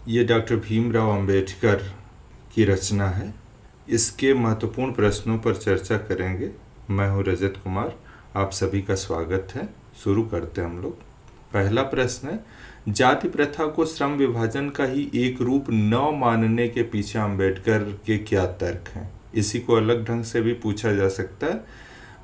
ये डॉक्टर भीमराव अंबेडकर की रचना है। इसके महत्वपूर्ण प्रश्नों पर चर्चा करेंगे। मैं हूँ रजत कुमार, आप सभी का स्वागत है। शुरू करते हैं हम लोग। पहला प्रश्न है, जाति प्रथा को श्रम विभाजन का ही एक रूप न मानने के पीछे अंबेडकर के क्या तर्क हैं? इसी को अलग ढंग से भी पूछा जा सकता है,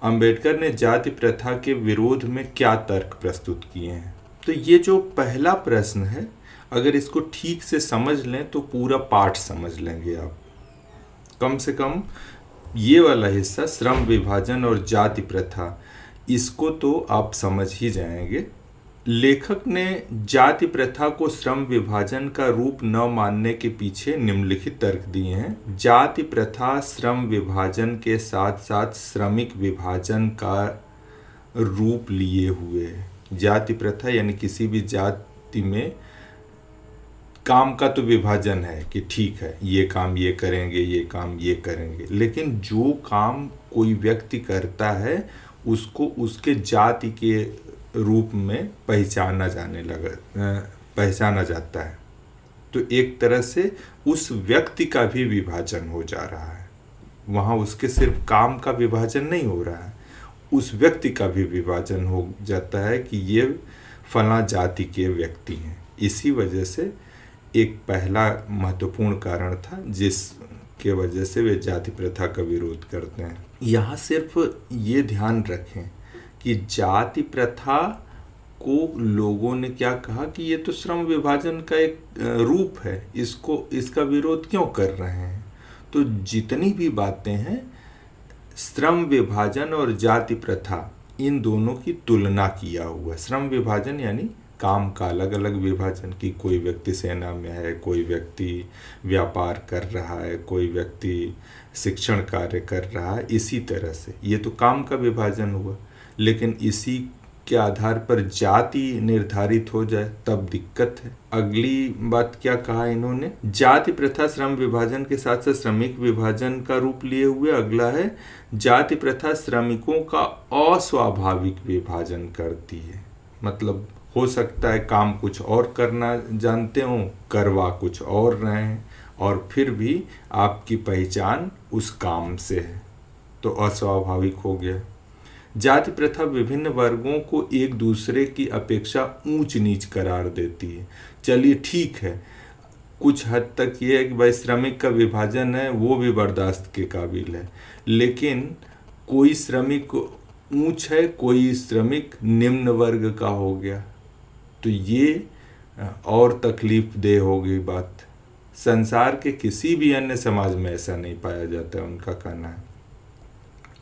अंबेडकर ने जाति प्रथा के विरोध में क्या तर्क प्रस्तुत किए हैं? तो ये जो पहला प्रश्न है, अगर इसको ठीक से समझ लें तो पूरा पाठ समझ लेंगे आप। कम से कम ये वाला हिस्सा, श्रम विभाजन और जाति प्रथा, इसको तो आप समझ ही जाएंगे। लेखक ने जाति प्रथा को श्रम विभाजन का रूप न मानने के पीछे निम्नलिखित तर्क दिए हैं। जाति प्रथा श्रम विभाजन के साथ साथ श्रमिक विभाजन का रूप लिए हुए है। जाति प्रथा यानी किसी भी जाति में काम का तो विभाजन है कि ठीक है, ये काम ये करेंगे, ये काम ये करेंगे, लेकिन जो काम कोई व्यक्ति करता है उसको उसके जाति के रूप में पहचाना जाता है। तो एक तरह से उस व्यक्ति का भी विभाजन हो जा रहा है। वहाँ उसके सिर्फ काम का विभाजन नहीं हो रहा है, उस व्यक्ति का भी विभाजन हो जाता है कि ये फला जाति के व्यक्ति हैं। इसी वजह से एक पहला महत्वपूर्ण कारण था जिसके वजह से वे जाति प्रथा का विरोध करते हैं। यहाँ सिर्फ ये ध्यान रखें कि जाति प्रथा को लोगों ने क्या कहा कि ये तो श्रम विभाजन का एक रूप है, इसका विरोध क्यों कर रहे हैं? तो जितनी भी बातें हैं, श्रम विभाजन और जाति प्रथा, इन दोनों की तुलना किया हुआ। श्रम विभाजन यानी काम का अलग अलग विभाजन, की कोई व्यक्ति सेना में है, कोई व्यक्ति व्यापार कर रहा है, कोई व्यक्ति शिक्षण कार्य कर रहा है। इसी तरह से ये तो काम का विभाजन हुआ, लेकिन इसी के आधार पर जाति निर्धारित हो जाए तब दिक्कत है। अगली बात क्या कहा इन्होंने, जाति प्रथा श्रम विभाजन के साथ साथ श्रमिक विभाजन का रूप लिए हुए। अगला है, जाति प्रथा श्रमिकों का अस्वाभाविक विभाजन करती है। मतलब हो सकता है काम कुछ और करना जानते हो, करवा कुछ और रहे हैं, और फिर भी आपकी पहचान उस काम से है, तो अस्वाभाविक हो गया। जाति प्रथा विभिन्न वर्गों को एक दूसरे की अपेक्षा ऊंच नीच करार देती है। चलिए ठीक है, कुछ हद तक ये है कि भाई श्रमिक का विभाजन है, वो भी बर्दाश्त के काबिल है, लेकिन कोई श्रमिक ऊंच है, कोई श्रमिक निम्न वर्ग का हो गया, तो ये और तकलीफ देह हो गई बात। संसार के किसी भी अन्य समाज में ऐसा नहीं पाया जाता है, उनका कहना है।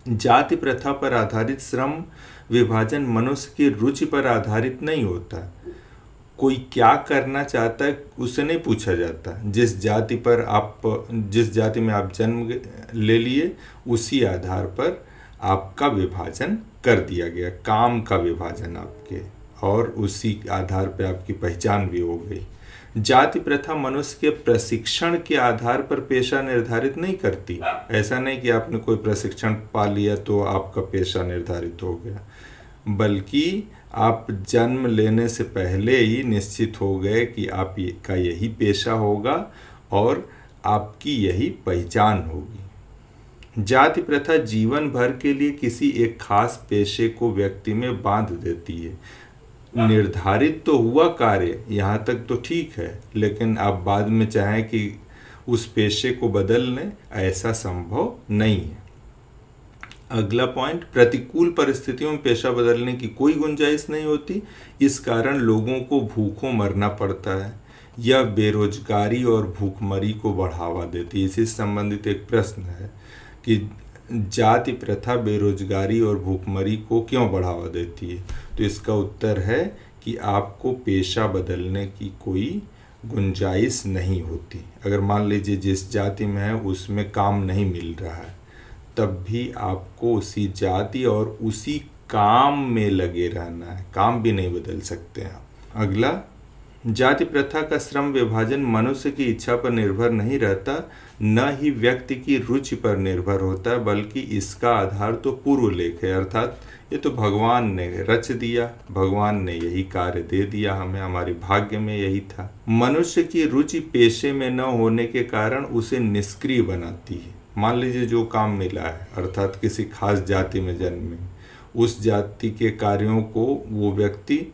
जाति प्रथा पर आधारित श्रम विभाजन मनुष्य की रुचि पर आधारित नहीं होता। कोई क्या करना चाहता है उसे नहीं पूछा जाता। जिस जाति में आप जन्म ले लिए, उसी आधार पर आपका विभाजन कर दिया गया, काम का विभाजन आपके, और उसी आधार पर आपकी पहचान भी हो गई। जाति प्रथा मनुष्य के प्रशिक्षण के आधार पर पेशा निर्धारित नहीं करती। ऐसा नहीं कि आपने कोई प्रशिक्षण पा लिया तो आपका पेशा निर्धारित हो गया, बल्कि आप जन्म लेने से पहले ही निश्चित हो गए कि आपका यही पेशा होगा और आपकी यही पहचान होगी। जाति प्रथा जीवन भर के लिए किसी एक खास पेशे को व्यक्ति में बांध देती है। निर्धारित तो हुआ कार्य, यहाँ तक तो ठीक है, लेकिन आप बाद में चाहें कि उस पेशे को बदल लें, ऐसा संभव नहीं है। अगला पॉइंट, प्रतिकूल परिस्थितियों में पेशा बदलने की कोई गुंजाइश नहीं होती। इस कारण लोगों को भूखों मरना पड़ता है। यह बेरोजगारी और भूखमरी को बढ़ावा देती है। इसी से संबंधित एक प्रश्न है कि जाति प्रथा बेरोजगारी और भूखमरी को क्यों बढ़ावा देती है? तो इसका उत्तर है कि आपको पेशा बदलने की कोई गुंजाइश नहीं होती। अगर मान लीजिए जिस जाति में है उसमें काम नहीं मिल रहा है, तब भी आपको उसी जाति और उसी काम में लगे रहना है, काम भी नहीं बदल सकते आप। अगला, जाति प्रथा का श्रम विभाजन मनुष्य की इच्छा पर निर्भर नहीं रहता, न ही व्यक्ति की रुचि पर निर्भर होता है, बल्कि इसका आधार तो पूर्व लेख है, अर्थात ये तो भगवान ने रच दिया, भगवान ने यही कार्य दे दिया हमें, हमारे भाग्य में यही था। मनुष्य की रुचि पेशे में न होने के कारण उसे निष्क्रिय बनाती है। मान लीजिए जो काम मिला है, अर्थात किसी खास जाति में जन्मे, उस जाति के कार्यों को वो व्यक्ति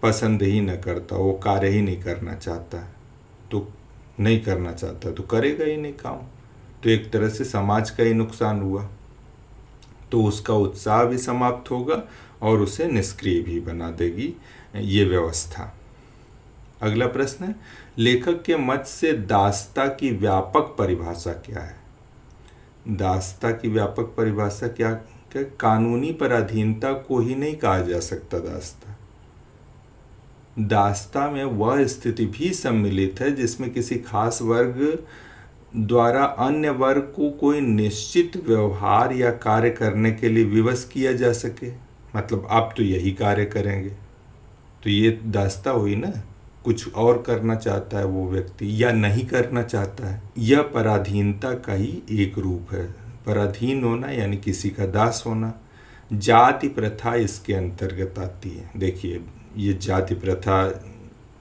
पसंद ही न करता, वो कार्य ही नहीं करना चाहता, तो नहीं करना चाहता तो करेगा ही नहीं काम, तो एक तरह से समाज का ही नुकसान हुआ, तो उसका उत्साह भी समाप्त होगा और उसे निष्क्रिय भी बना देगी ये व्यवस्था। अगला प्रश्न है, लेखक के मत से दासता की व्यापक परिभाषा क्या है? दासता की व्यापक परिभाषा क्या? कानूनी पराधीनता को ही नहीं कहा जा सकता दासता। दासता में वह स्थिति भी सम्मिलित है जिसमें किसी खास वर्ग द्वारा अन्य वर्ग को कोई निश्चित व्यवहार या कार्य करने के लिए विवश किया जा सके। मतलब आप तो यही कार्य करेंगे, तो ये दासता हुई ना, कुछ और करना चाहता है वो व्यक्ति या नहीं करना चाहता है, यह पराधीनता का ही एक रूप है। पराधीन होना यानी किसी का दास होना। जाति प्रथा इसके अंतर्गत आती है। देखिए, ये जाति प्रथा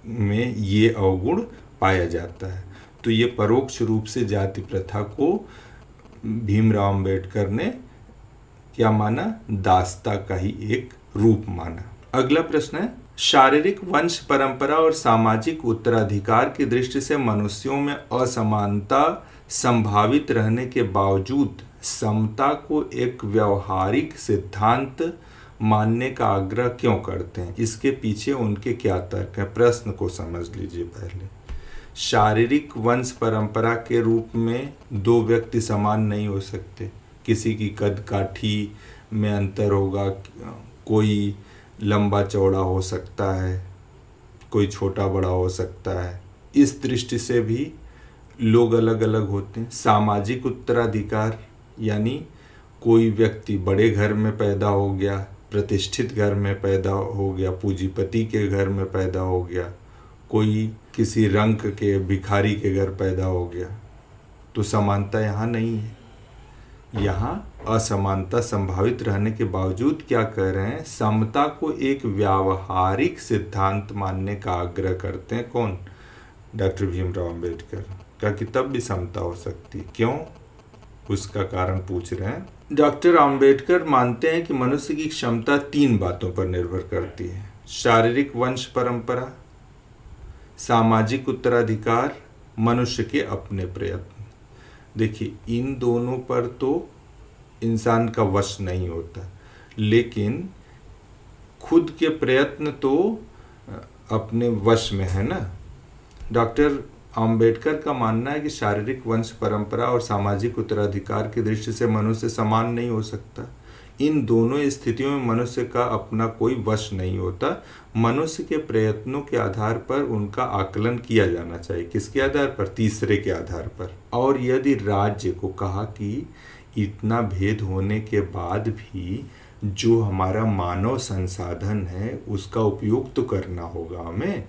में ये अवगुण पाया जाता है, तो ये परोक्ष रूप से जाति प्रथा को भीमराव अंबेडकर ने क्या माना? दासता का ही एक रूप माना। अगला प्रश्न है, शारीरिक वंश परंपरा और सामाजिक उत्तराधिकार की दृष्टि से मनुष्यों में असमानता संभावित रहने के बावजूद समता को एक व्यवहारिक सिद्धांत मानने का आग्रह क्यों करते हैं? इसके पीछे उनके क्या तर्क है? प्रश्न को समझ लीजिए पहले। शारीरिक वंश परंपरा के रूप में दो व्यक्ति समान नहीं हो सकते। किसी की कद काठी में अंतर होगा, कोई लंबा चौड़ा हो सकता है, कोई छोटा बड़ा हो सकता है। इस दृष्टि से भी लोग अलग अलग होते हैं। सामाजिक उत्तराधिकार यानी कोई व्यक्ति बड़े घर में पैदा हो गया, प्रतिष्ठित घर में पैदा हो गया, पूंजीपति के घर में पैदा हो गया, कोई किसी रंग के भिखारी के घर पैदा हो गया, तो समानता यहाँ नहीं है। यहाँ असमानता संभावित रहने के बावजूद क्या कह रहे हैं? समता को एक व्यावहारिक सिद्धांत मानने का आग्रह करते हैं। कौन? डॉक्टर भीमराव अंबेडकर। क्या कि तब भी समता हो सकती? क्यों? उसका कारण पूछ रहे हैं। डॉक्टर अंबेडकर मानते हैं कि मनुष्य की क्षमता 3 बातों पर निर्भर करती है: शारीरिक वंश परंपरा, सामाजिक उत्तराधिकार, मनुष्य के अपने प्रयत्न। देखिए, इन दोनों पर तो इंसान का वश नहीं होता, लेकिन खुद के प्रयत्न तो अपने वश में है ना। डॉक्टर अंबेडकर का मानना है कि शारीरिक वंश परंपरा और सामाजिक उत्तराधिकार की दृष्टि से मनुष्य समान नहीं हो सकता। इन दोनों स्थितियों में मनुष्य का अपना कोई वश नहीं होता। मनुष्य के प्रयत्नों के आधार पर उनका आकलन किया जाना चाहिए। किसके आधार पर? तीसरे के आधार पर। और यदि राज्य को कहा कि इतना भेद होने के बाद भी जो हमारा मानव संसाधन है उसका उपयोग तो करना होगा हमें,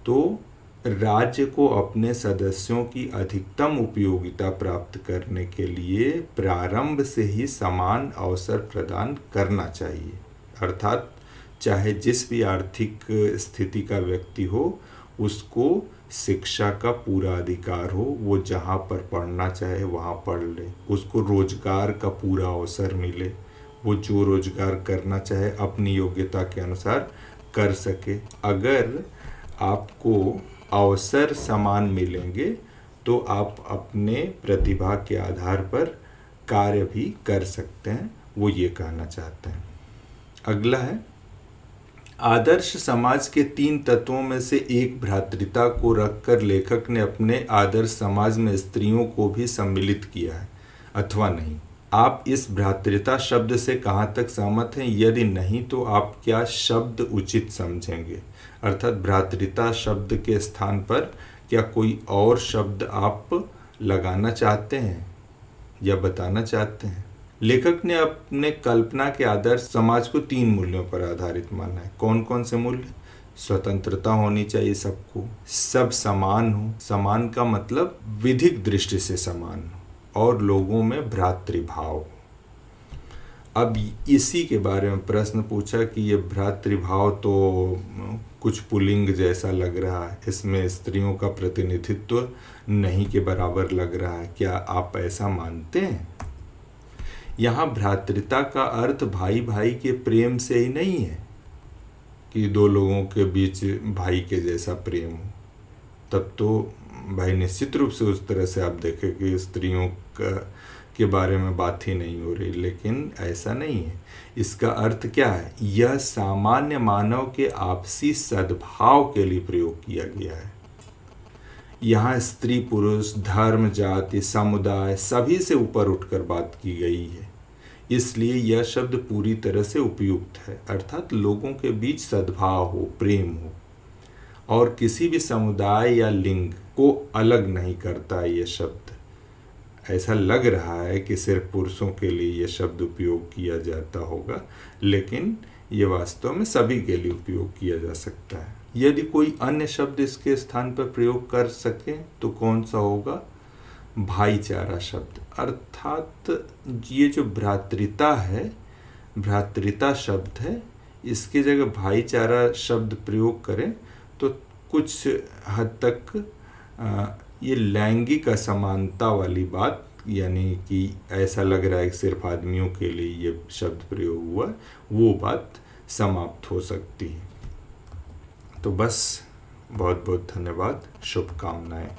तो राज्य को अपने सदस्यों की अधिकतम उपयोगिता प्राप्त करने के लिए प्रारंभ से ही समान अवसर प्रदान करना चाहिए। अर्थात चाहे जिस भी आर्थिक स्थिति का व्यक्ति हो, उसको शिक्षा का पूरा अधिकार हो, वो जहाँ पर पढ़ना चाहे वहाँ पढ़ ले, उसको रोजगार का पूरा अवसर मिले, वो जो रोजगार करना चाहे अपनी योग्यता के अनुसार कर सके। अगर आपको अवसर समान मिलेंगे तो आप अपने प्रतिभा के आधार पर कार्य भी कर सकते हैं, वो ये कहना चाहते हैं। अगला है, आदर्श समाज के 3 तत्वों में से एक भ्रातृता को रखकर लेखक ने अपने आदर्श समाज में स्त्रियों को भी सम्मिलित किया है अथवा नहीं? आप इस भ्रातृता शब्द से कहाँ तक सहमत हैं? यदि नहीं तो आप क्या शब्द उचित समझेंगे? अर्थात भ्रातृता शब्द के स्थान पर क्या कोई और शब्द आप लगाना चाहते हैं या बताना चाहते हैं? लेखक ने अपने कल्पना के आदर्श समाज को 3 मूल्यों पर आधारित माना है। कौन कौन से मूल्य? स्वतंत्रता होनी चाहिए सबको, सब समान हो, समान का मतलब विधिक दृष्टि से समान हो, और लोगों में भ्रातृभाव हो। अब इसी के बारे में प्रश्न पूछा कि ये भ्रातृभाव तो कुछ पुल्लिंग जैसा लग रहा है, इसमें स्त्रियों का प्रतिनिधित्व नहीं के बराबर लग रहा है, क्या आप ऐसा मानते हैं? यहाँ भ्रातृता का अर्थ भाई भाई के प्रेम से ही नहीं है कि दो लोगों के बीच भाई के जैसा प्रेम हो, तब तो भाई निश्चित रूप से उस तरह से आप देखें कि स्त्रियों के बारे में बात ही नहीं हो रही, लेकिन ऐसा नहीं है। इसका अर्थ क्या है? यह सामान्य मानव के आपसी सद्भाव के लिए प्रयोग किया गया है। यहाँ स्त्री पुरुष धर्म जाति समुदाय सभी से ऊपर उठकर बात की गई है, इसलिए यह शब्द पूरी तरह से उपयुक्त है, अर्थात लोगों के बीच सद्भाव हो, प्रेम हो, और किसी भी समुदाय या लिंग को अलग नहीं करता यह शब्द। ऐसा लग रहा है कि सिर्फ पुरुषों के लिए यह शब्द उपयोग किया जाता होगा, लेकिन ये वास्तव में सभी के लिए उपयोग किया जा सकता है। यदि कोई अन्य शब्द इसके स्थान पर प्रयोग कर सके तो कौन सा होगा? भाईचारा शब्द, अर्थात ये जो भ्रातृता है, भ्रातृता शब्द है, इसकी जगह भाईचारा शब्द प्रयोग करें तो कुछ हद तक ये लैंगिक असमानता वाली बात, यानी कि ऐसा लग रहा है कि सिर्फ आदमियों के लिए ये शब्द प्रयोग हुआ, वो बात समाप्त हो सकती है। तो बस, बहुत बहुत धन्यवाद, शुभकामनाएं।